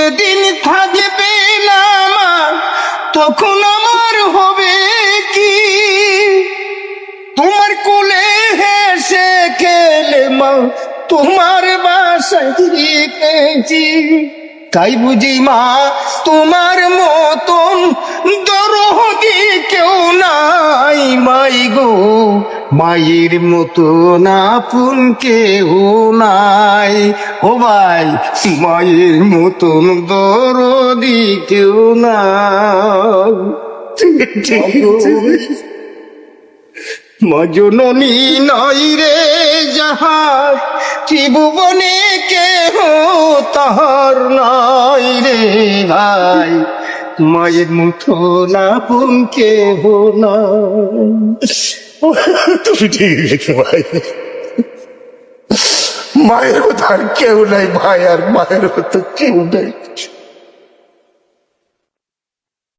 যেদিন থাকবে না মা তখন আমার হবে কি? তোমার কোলে হেসে খেলে মা তোমার বাসায় থেকেছি। তাই বুঝি মা তোমার মতন দরদি কেউ নাই মাই গো, মায়ের মতন আপন কেউ নাই। ও ভাই, মায়ের মতন দরদি কেউ নাই। মা জননী নাই রে যাহার, ত্রিভুবনে কেহ তাহার নাই রে ভাই, মায়ের মতন আপন কেহ নাই। তুমি ঠিক রেখে ভাই, মায়ের মতো আর কেউ নাই ভাই, আর মায়ের মতো কেউ নাই।